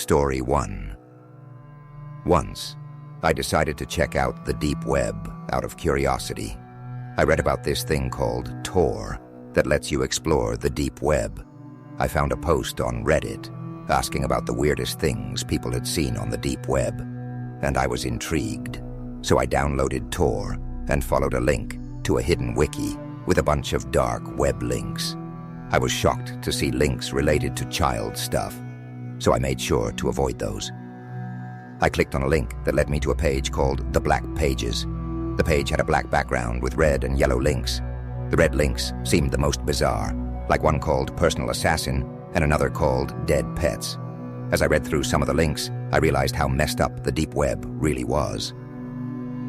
Story 1. Once, I decided to check out the deep web out of curiosity. I read about this thing called Tor that lets you explore the deep web. I found a post on Reddit asking about the weirdest things people had seen on the deep web, and I was intrigued. So I downloaded Tor and followed a link to a hidden wiki with a bunch of dark web links. I was shocked to see links related to child stuff, so I made sure to avoid those. I clicked on a link that led me to a page called The Black Pages. The page had a black background with red and yellow links. The red links seemed the most bizarre, like one called Personal Assassin and another called Dead Pets. As I read through some of the links, I realized how messed up the deep web really was.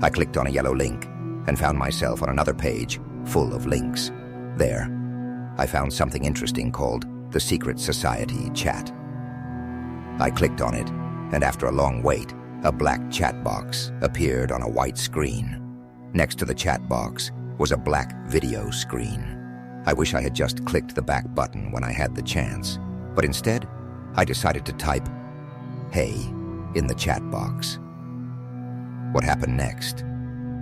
I clicked on a yellow link and found myself on another page full of links. There, I found something interesting called the Secret Society chat. I clicked on it, and after a long wait, a black chat box appeared on a white screen. Next to the chat box was a black video screen. I wish I had just clicked the back button when I had the chance, but instead, I decided to type, "Hey," in the chat box. What happened next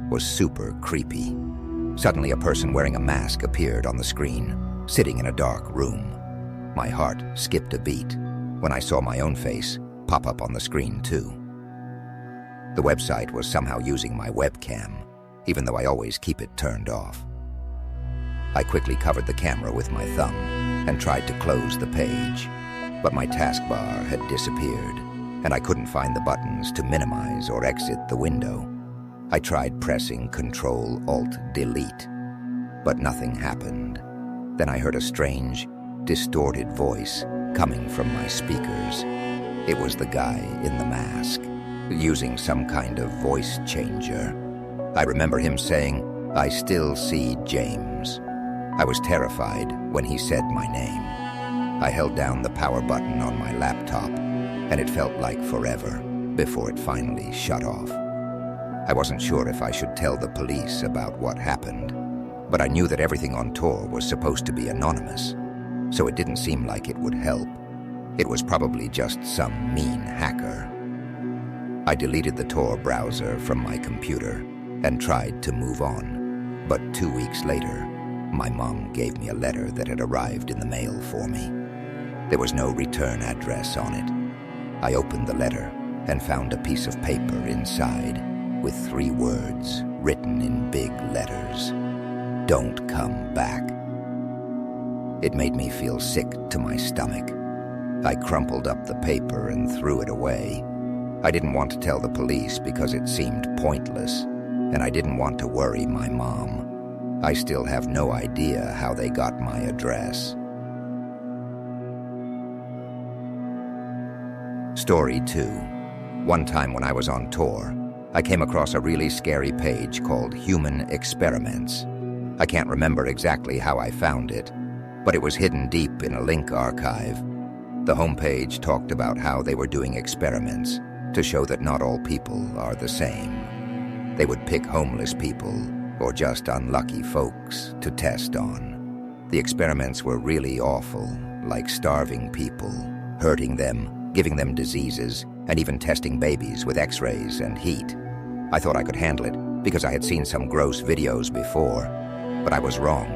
was super creepy. Suddenly, a person wearing a mask appeared on the screen, sitting in a dark room. My heart skipped a beat when I saw my own face pop up on the screen too. The website was somehow using my webcam, even though I always keep it turned off. I quickly covered the camera with my thumb and tried to close the page, but my taskbar had disappeared, and I couldn't find the buttons to minimize or exit the window. I tried pressing Ctrl-Alt-Delete, but nothing happened. Then I heard a strange, distorted voice coming from my speakers. It was the guy in the mask, using some kind of voice changer. I remember him saying, "I still see James." I was terrified when he said my name. I held down the power button on my laptop, and it felt like forever before it finally shut off. I wasn't sure if I should tell the police about what happened, but I knew that everything on Tor was supposed to be anonymous, so it didn't seem like it would help. It was probably just some mean hacker. I deleted the Tor browser from my computer and tried to move on, but 2 weeks later, my mom gave me a letter that had arrived in the mail for me. There was no return address on it. I opened the letter and found a piece of paper inside with 3 words written in big letters: "Don't come back." It made me feel sick to my stomach. I crumpled up the paper and threw it away. I didn't want to tell the police because it seemed pointless, and I didn't want to worry my mom. I still have no idea how they got my address. Story 2. One time when I was on Tor, I came across a really scary page called Human Experiments. I can't remember exactly how I found it, but it was hidden deep in a link archive. The homepage talked about how they were doing experiments to show that not all people are the same. They would pick homeless people or just unlucky folks to test on. The experiments were really awful, like starving people, hurting them, giving them diseases, and even testing babies with x-rays and heat. I thought I could handle it because I had seen some gross videos before, but I was wrong.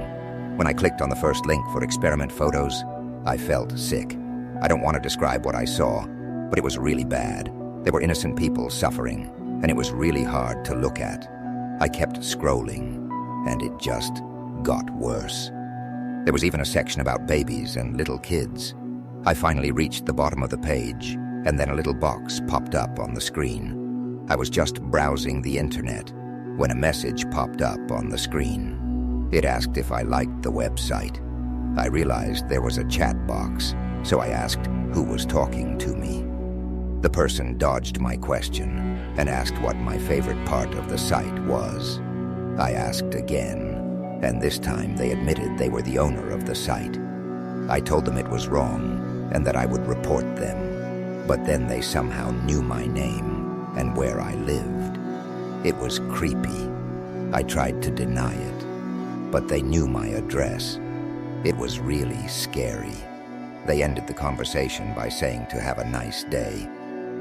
When I clicked on the first link for experiment photos, I felt sick. I don't want to describe what I saw, but it was really bad. There were innocent people suffering, and it was really hard to look at. I kept scrolling, and it just got worse. There was even a section about babies and little kids. I finally reached the bottom of the page, and then a little box popped up on the screen. I was just browsing the internet when a message popped up on the screen. It asked if I liked the website. I realized there was a chat box, so I asked who was talking to me. The person dodged my question and asked what my favorite part of the site was. I asked again, and this time they admitted they were the owner of the site. I told them it was wrong and that I would report them, but then they somehow knew my name and where I lived. It was creepy. I tried to deny it, but they knew my address. It was really scary. They ended the conversation by saying to have a nice day.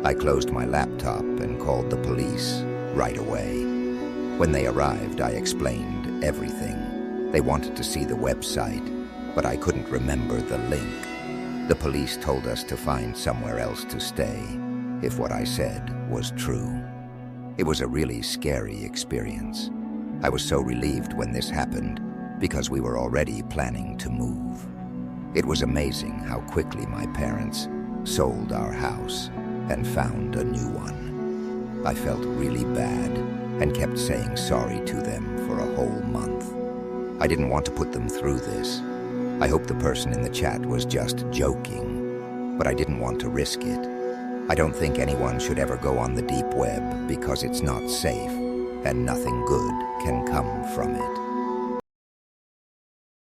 I closed my laptop and called the police right away. When they arrived, I explained everything. They wanted to see the website, but I couldn't remember the link. The police told us to find somewhere else to stay, if what I said was true. It was a really scary experience. I was so relieved when this happened, because we were already planning to move. It was amazing how quickly my parents sold our house and found a new one. I felt really bad and kept saying sorry to them for a whole month. I didn't want to put them through this. I hope the person in the chat was just joking, but I didn't want to risk it. I don't think anyone should ever go on the deep web because it's not safe and nothing good can come from it.